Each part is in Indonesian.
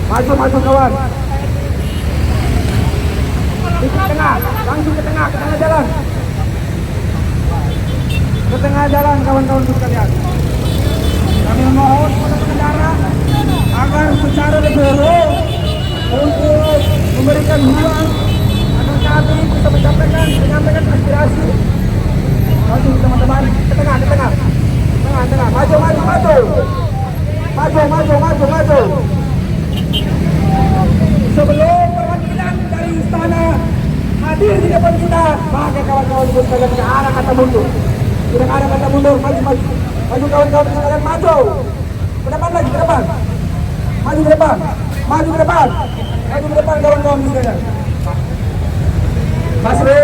Maju kawan. Di tengah, langsung ke tengah jalan. Ke tengah jalan kawan-kawan sekalian. Kami mohon kepada pengendara agar secara legowo untuk memberikan ruang agar kami bisa menyampaikan aspirasi. Maju teman-teman, ke tengah. Maju. Sebelum perwakilan dari istana hadir di depan kita, maka kawan-kawan sekalian tidak ada kata mundur. Maju kawan-kawan sekalian, maju. Ke depan lagi, ke depan. Maju ke depan kawan-kawan sekalian. Pasre,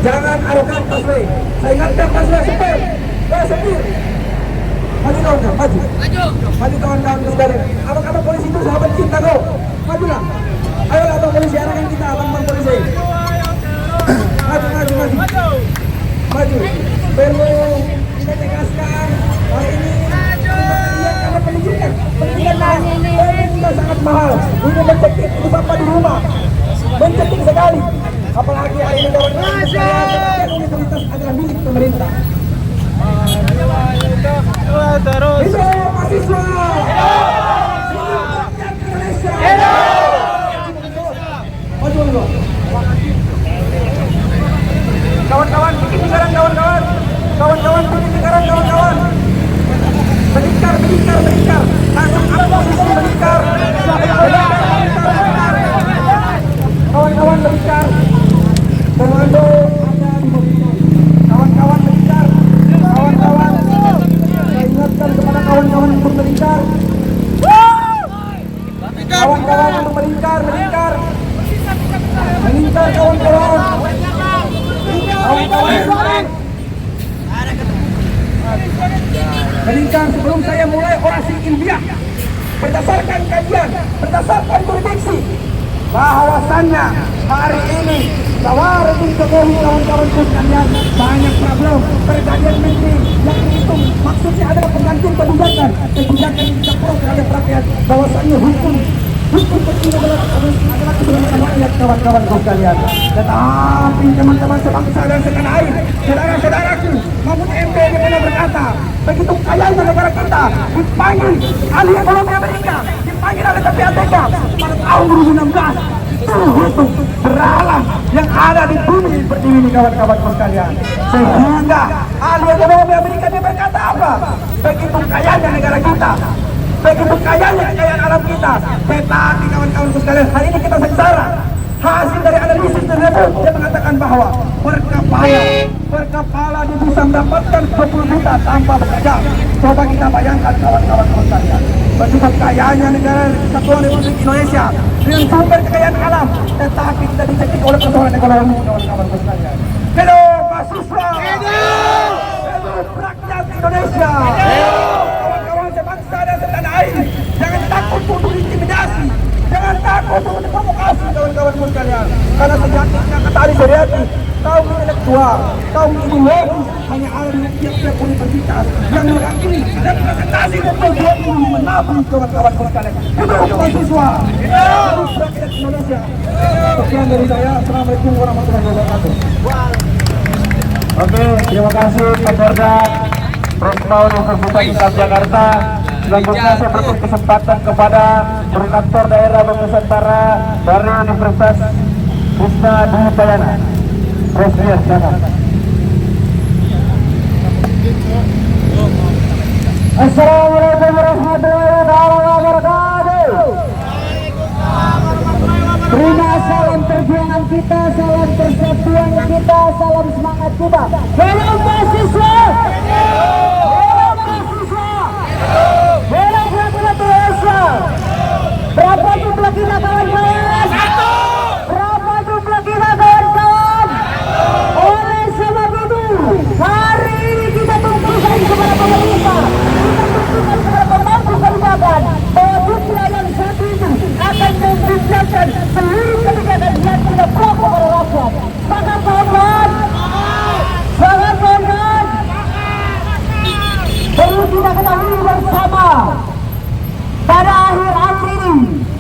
jangan arogan Pasre. Saya ingatkan Pasre, sepir. Maju kawan-kawan sekalian. Abang-abang polisi itu sahabat cinta kau. Majulah. Ayolah abang polisi, arahkan kita abang polisi. Maju. Perlu kita tegaskan hari ini karena pendidikan sudah sangat mahal. Ini mencetik itu sampah di rumah. Mencetik sekali. Apalagi hari ini kawan-kawan universitas adalah milik pemerintah. Terus. Hidup mahasiswa. Maju dulu. Kawan-kawan, bikin lingkaran kawan-kawan. Melingkar. Langsung ada posisi melingkar. Kawan-kawan melingkar. Komando ada di mobil. Kawan-kawan melingkar. Saya ingatkan kepada kawan-kawan untuk melingkar. Kawan-kawan untuk melingkar. Melingkar kawan-kawan. Melingkar sebelum saya mulai orasi ilmiah, berdasarkan kajian, berdasarkan prediksi bahwasannya hari ini Tawarin Jokowi kawan-kawan sekalian banyak problem pergantian menteri yang dihitung maksudnya adalah penggantian kebijakan yang kita pro terhadap rakyat, bahwasannya hukum tertinggi adalah keselamatan rakyat kawan-kawan sekalian. Tetapi teman-teman sebangsa dan setanah air, saudara-saudaraku, Mahfud MD pernah berkata, begitu kayanya negara kita dipanggil ahli ekonomi Amerika, dipanggil oleh PPATK pada tahun 2016. Itu beralam yang ada di bumi seperti ini kawan-kawan sekalian. Sehingga ahli ekonomi Amerika dia berkata apa? Begitu kayanya negara kita, begitu kayanya kekayaan alam kita, tetapi kawan-kawan sekalian hari ini kita sengsara. Hasil dari analisis tersebut dia mengatakan bahwa per kepala dia bisa mendapatkan 20 juta tanpa bekerja. Coba kita bayangkan kawan-kawan sekalian, begitu kayanya negara Kesatuan Republik Indonesia dengan sumber kekayaan alam, tetapi tidak dicekik oleh persoalan ekonomi kawan-kawan sekalian. Hello mahasiswa, hello rakyat Indonesia, kawan-kawan sebangsa dan setanah air, jangan takut untuk intimidasi, jangan takut untuk provokasi kawan-kawan sekalian. Karena sejatinya kata Ali Suryati, kaum intelektual, kaum ideologi hanya ada di tiap-tiap universitas yang meyakini dan presentasi betul menabung kawan-kawan sekalian. Hidup mahasiswa, hidup rakyat Indonesia. Sekian dari saya. Assalamualaikum warahmatullahi wabarakatuh. Oke, terima kasih Kapolda Presma Universitas Islam Jakarta. Selanjutnya saya beri kesempatan kepada Koordinator Daerah Nusantara dari Universitas Krishna Dwi Payana. Presiden, silakan. Assalamualaikum warahmatullahi wabarakatuh. Terima salam perjuangan kita, salam persatuan kita, salam semangat kita. Hello mahasiswa, hello mahasiswa, hello rakyat Indonesia. Berapa jumlah kita kawan-kawan? Berapa jumlah kita kawan-kawan? Oleh sebab itu, hari ini kita tunjukkan kepada pemerintah, kita tunjukkan kepada pemangku kebijakan bahwa dunia yang satu ini akan membiarkan seluruh kebijakan yang tidak pro kepada rakyat. Maka kawan-kawan, jangan kawan-kawan,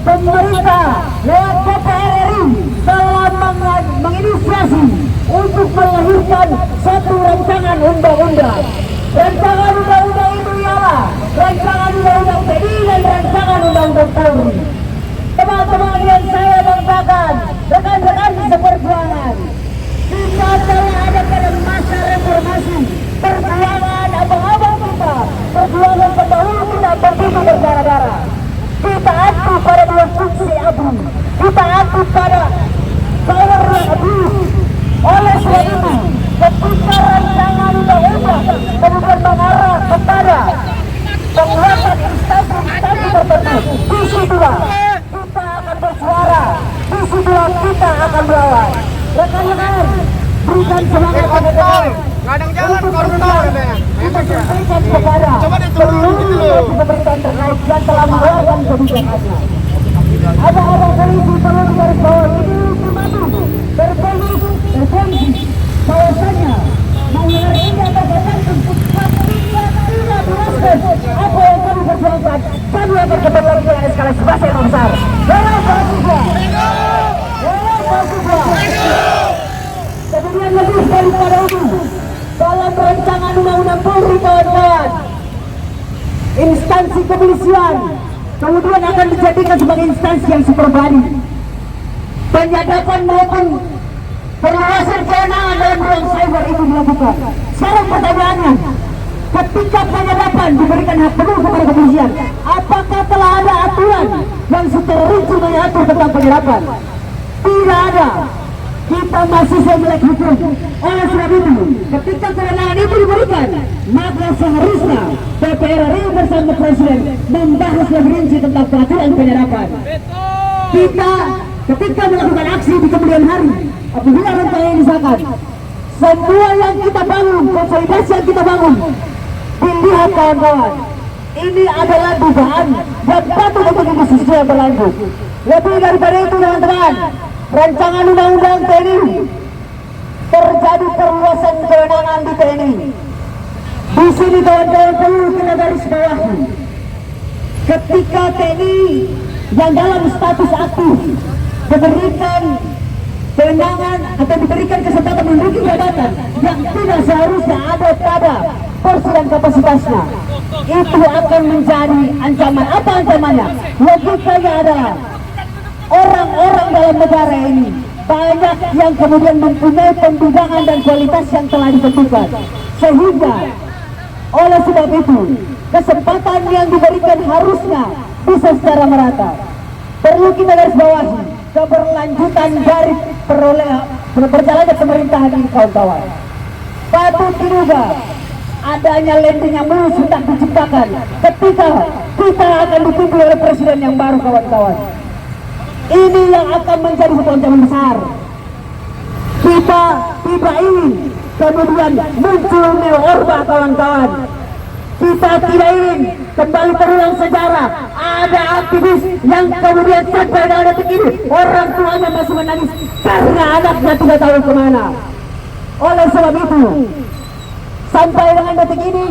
pemerintah lewat DPR RI telah menginisiasi untuk melahirkan satu rancangan undang-undang. Rancangan undang-undang itu ialah rancangan undang-undang TNI dan rancangan undang-undang Polri. Teman-teman yang saya banggakan, rekan-rekan seperjuangan, kita telah ada pada masa reformasi, perjuangan abang-abang kita, perjuangan pendahulu kita begitu berdarah-darah. Kita adu pada dua fungsi abu, kita adu pada power yang abuse. Oleh sebab itu, ketika rancangan undang-undang kemudian mengarah kepada penguatan instansi tertentu, di situlah kita akan bersuara, di situlah kita akan melawan. Rekan-rekan, berikan semangat kepada Kadang jalan koruptor kita sampaikan kepada seluruh pemerintahan terkait yang telah mengeluarkan kebijakannya. Abang-abang polisi perlu digarisbawahi ini ultimatum berfungsi bahwasanya mengenai ini akan berlangsung ketika tidak berhasil apa yang kami perjuangkan, kami akan kembali dengan skala sebesar yang besar. Walau mahasiswa, kemudian lebih daripada itu, dalam rancangan undang-undang Polri kawan-kawan, instansi kepolisian kemudian akan dijadikan sebagai instansi yang superbody. Penyadapan maupun perluasan kewenangan dalam ruang cyber itu dilakukan. Sekarang pertanyaannya, ketika penyadapan diberikan hak penuh kepada kepolisian, apakah telah ada aturan yang secara rinci mengatur tentang penyadapan? Tidak ada. Kita masih melek hukum. Oleh sebab itu, ketika kewenangan itu diberikan, maka seharusnya DPR RI bersama Presiden membahas lebih rinci tentang peraturan penyadapan. Kita ketika melakukan aksi di kemudian hari, apabila rancangan ini disahkan, semua yang kita bangun, konsolidasi yang kita bangun, dilihat kawan-kawan, ini adalah dugaan dan patut untuk diskusi yang berlanjut. Lebih daripada itu teman-teman, rancangan undang-undang TNI, terjadi perluasan kewenangan di TNI. Di sini kawan-kawan perlu kita garis bawahi, ketika TNI yang dalam status aktif diberikan kewenangan atau diberikan kesempatan menduduki jabatan yang tidak seharusnya ada pada porsi dan kapasitasnya, itu akan menjadi ancaman. Apa ancamannya? Logikanya adalah orang-orang dalam negara ini banyak yang kemudian mempunyai pembidangan dan kualitas yang telah ditentukan, sehingga oleh sebab itu kesempatan yang diberikan harusnya bisa secara merata. Perlu kita garis bawahi keberlanjutan dari berjalannya pemerintahan ini kawan-kawan. Patut diduga adanya landing yang mulus hendak diciptakan ketika kita akan dipimpin oleh presiden yang baru kawan-kawan. Ini yang akan menjadi satu ancaman besar. Kita tidak ingin kemudian muncul neo orba kawan-kawan. Kita tidak ingin kembali terulang sejarah ada aktivis yang kemudian sampai dalam detik ini orang tuanya masih menangis karena anaknya tidak tahu kemana. Oleh sebab itu, sampai dengan detik ini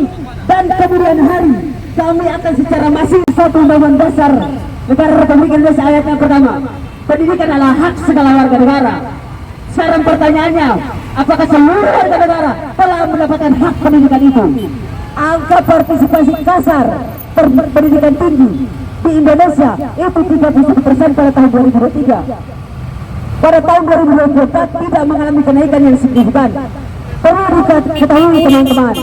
dan kemudian hari, kami akan secara masif satu undang-undang dasar negara Republik Indonesia ayat yang pertama, pendidikan adalah hak segala warga negara. Sekarang pertanyaannya, apakah seluruh warga negara telah mendapatkan hak pendidikan itu? Angka partisipasi kasar pendidikan tinggi di Indonesia itu 31% pada tahun 2023. Pada tahun 2024 tidak mengalami kenaikan yang signifikan. Perlu diketahui teman-teman,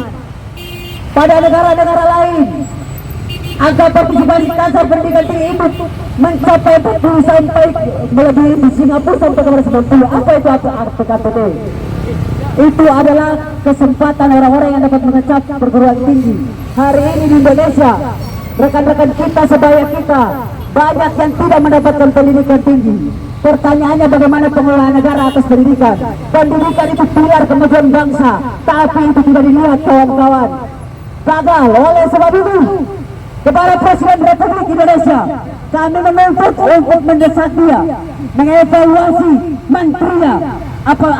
pada negara-negara lain angka partisipasi kasar pendidikan tinggi itu mencapai 40 sampai melebihi di Singapura sampai ke 90. Apa itu PKPT? Itu adalah kesempatan orang-orang yang dapat mengecap perguruan tinggi. Hari ini di Indonesia, rekan-rekan kita sebaya kita banyak yang tidak mendapatkan pendidikan tinggi. Pertanyaannya, bagaimana pengelolaan negara atas pendidikan? Pendidikan itu pilar kemajuan bangsa, tapi itu tidak dilihat kawan-kawan. Gagal. Oleh sebab itu, kepada Presiden Republik Indonesia, kami menuntut untuk mendesak dia mengevaluasi menterinya atau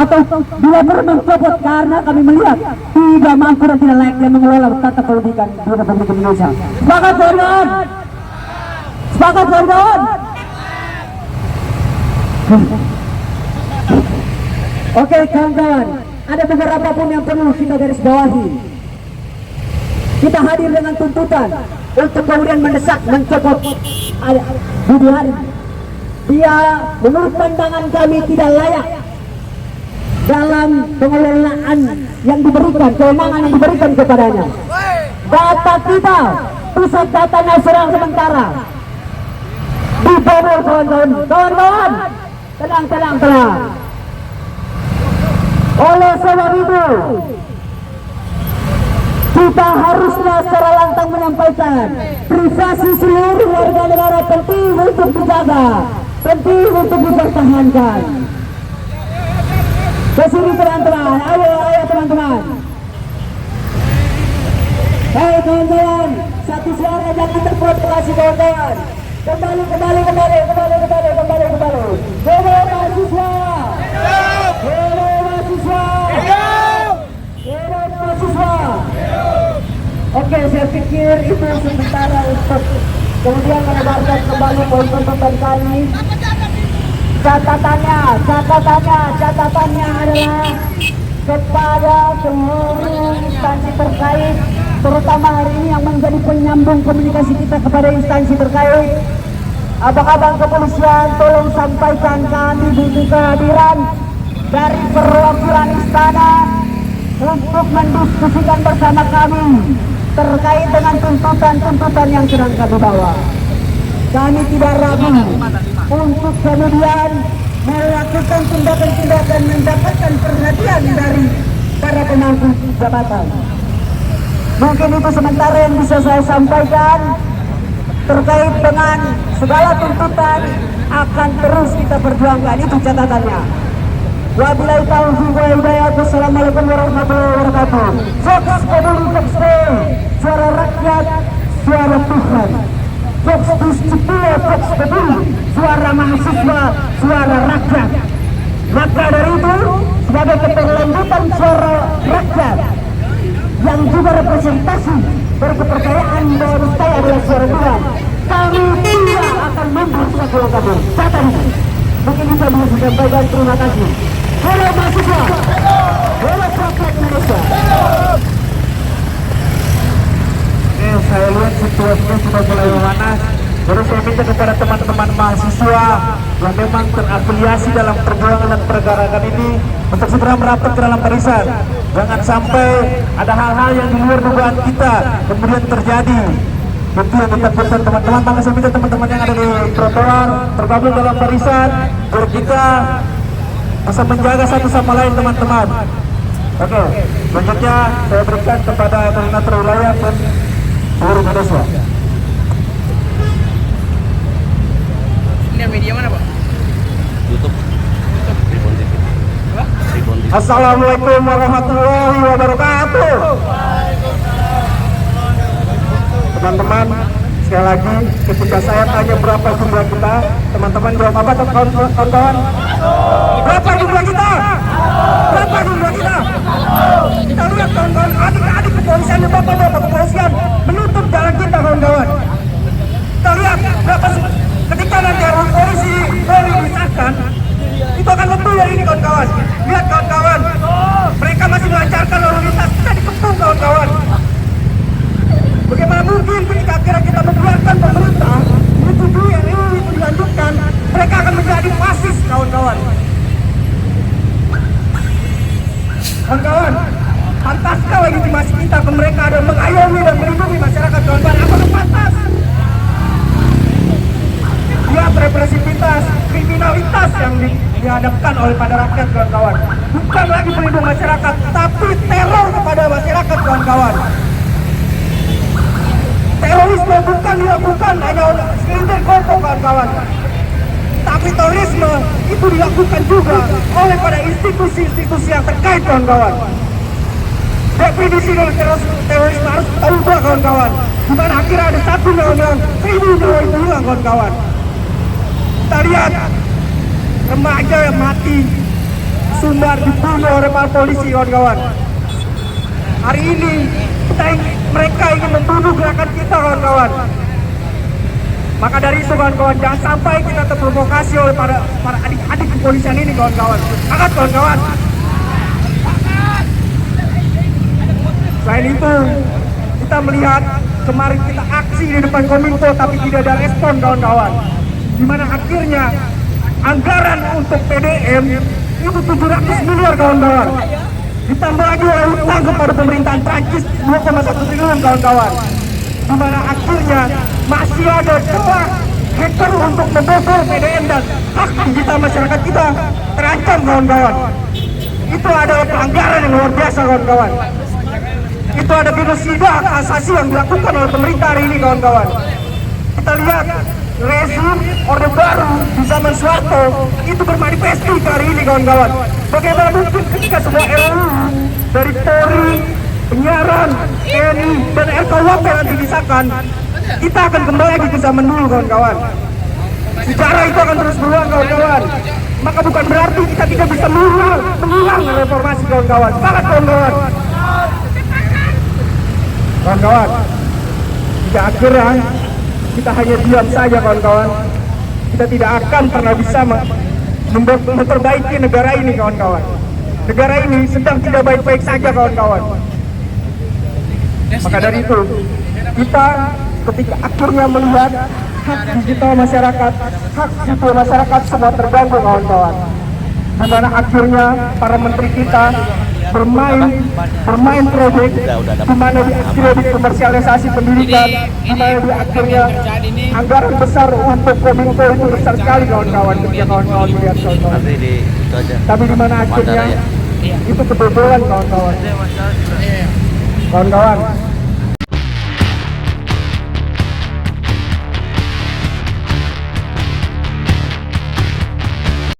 bila perlu mencopot, karena kami melihat tidak mampu dan tidak layak dia mengelola tata pendidikan di Republik Indonesia. Sepakat kawan-kawan? Sepakat kawan-kawan? Oke kawan-kawan, ada beberapa pun yang perlu kita garis bawahi. Kita hadir dengan tuntutan untuk kemudian mendesak mencopot Budi Hari. Dia menurut pandangan kami tidak layak dalam pengelolaan yang diberikan, kewenangan yang diberikan kepadanya. Data kita, pusat data nasional sementara dibobol kawan-kawan. Tenang. Oleh sebab itu, kita harusnya secara lantang menyampaikan privasi seluruh warga negara penting untuk dijaga, penting untuk dipertahankan. Kesini teman-teman, ayo teman-teman. Hei kawan-kawan, satu suara jangan terprovokasi kawan-kawan. Kembali. Hello mahasiswa. Oke, saya pikir itu sementara untuk kemudian menebarkan kembali poin tuntutan kami. Catatannya adalah kepada seluruh instansi terkait, terutama hari ini yang menjadi penyambung komunikasi kita kepada instansi terkait. Abang-abang kepolisian, tolong sampaikan kami butuh kehadiran dari perwakilan istana untuk mendiskusikan bersama kami terkait dengan tuntutan-tuntutan yang sedang kami bawa. Kami tidak ragu untuk kemudian melakukan tindakan-tindakan mendapatkan perhatian dari para pemangku jabatan. Mungkin itu sementara yang bisa saya sampaikan terkait dengan segala tuntutan akan terus kita perjuangkan. Itu catatannya. Wabillahi taufiq wal hidayah. Wassalamualaikum warahmatullahi wabarakatuh. Fox peduli, Fox Day, suara rakyat, suara Tuhan. Fox disiplin, Fox peduli, suara mahasiswa, suara rakyat. Maka dari itu, sebagai keberlanjutan suara rakyat yang juga representasi dari kepercayaan bahwa saya adalah suara Tuhan, kami tidak akan mundur segala kabur. Catat itu. Mungkin bisa sampaikan. Terima kasih. Hello mahasiswa, hello rakyat Indonesia. Saya lihat situasinya sudah mulai memanas. Baru saya minta kepada teman-teman mahasiswa yang memang terafiliasi dalam perjuangan dan pergerakan ini untuk segera merapat ke dalam barisan. Jangan sampai ada hal-hal yang di luar dugaan kita kemudian terjadi. Itu yang kita pesan teman-teman. Maka saya minta teman-teman yang ada di trotoar tergabung dalam barisan biar kita bisa menjaga satu sama lain teman-teman. Oke, selanjutnya saya berikan kepada koordinator wilayah dan seluruh Indonesia. Ini media mana Pak? YouTube. Tribun TV. Tribun TV. Assalamualaikum warahmatullahi wabarakatuh. Teman-teman, sekali lagi ketika saya tanya berapa jumlah kita, teman-teman jawab apa kawan-kawan? Berapa jumlah kita? Berapa jumlah kita? Kita lihat kawan-kawan, adik-adik kepolisian dan bapak-bapak kepolisian menutup jalan kita kawan-kawan. Kita lihat berapa ketika nanti orang polisi disahkan, itu akan lebih dari ini kawan-kawan. Lihat kawan-kawan, mereka masih melancarkan lalu lintas, kita dikepung kawan-kawan. Bagaimana mungkin ketika akhirnya kita membiarkan pemerintah menyetujui RUU itu dilanjutkan, mereka akan menjadi fasis kawan-kawan. Kawan-kawan, pantaskah legitimasi kita ke mereka dan mengayomi dan melindungi masyarakat kawan-kawan? Apakah pantas? Lihat represivitas, kriminalitas yang dihadapkan oleh pada rakyat kawan-kawan. Bukan lagi pelindung masyarakat, tapi teror kepada masyarakat kawan-kawan. Terorisme bukan dilakukan hanya oleh segelintir kelompok kawan-kawan, tapi terorisme itu dilakukan juga oleh pada institusi-institusi yang terkait kawan-kawan. Definisi dari terorisme harus kita ubah kawan-kawan. Dimana akhirnya ada satu yang bilang 1000 nyawa itu hilang kawan-kawan. Kita lihat remaja yang mati Sumbar dibunuh oleh para polisi kawan-kawan. Hari ini mereka ingin membunuh gerakan kita kawan-kawan. Maka dari itu kawan-kawan, jangan sampai kita terprovokasi oleh para adik-adik kepolisian ini kawan-kawan. Angkat kawan-kawan. Selain itu, kita melihat kemarin kita aksi di depan Kominfo tapi tidak ada respon kawan-kawan. Di mana akhirnya anggaran untuk PDM itu 700 miliar kawan-kawan. Ditambah lagi oleh utang kepada pemerintahan Prancis 2,1 triliun kawan-kawan. Di mana akhirnya masih ada celah hacker untuk membobol PDM dan hak kita masyarakat kita terancam kawan-kawan. Itu adalah pelanggaran yang luar biasa kawan-kawan. Itu ada genosida hak asasi yang dilakukan oleh pemerintah hari ini kawan-kawan. Kita lihat rezim Orde Baru di zaman Soeharto itu bermanifesti ke hari ini kawan-kawan. Bagaimana mungkin ketika semua RUU dari Polri, penyiaran, TNI, dan RKUHP nanti disahkan, kita akan kembali lagi ke zaman dulu kawan-kawan. Sejarah itu akan terus berulang kawan-kawan. Maka bukan berarti kita tidak bisa mengulang reformasi kawan-kawan. Semangat kawan-kawan. Kawan-kawan, jika akhirnya kita hanya diam saja kawan-kawan, kita tidak akan pernah bisa memperbaiki negara ini kawan-kawan. Negara ini sedang tidak baik-baik saja kawan-kawan. Maka dari itu, kita ketika akhirnya melihat hak digital masyarakat, hak sipil masyarakat semua terganggu kawan-kawan. Di mana akhirnya para menteri kita bermain proyek, di mana akhirnya dikomersialisasi pendidikan, di mana akhirnya anggaran besar untuk Kominfo itu besar sekali kawan-kawan. Ketika kawan-kawan melihat kawan-kawan. Tapi di mana akhirnya itu kebobolan kawan-kawan. Kawan-kawan,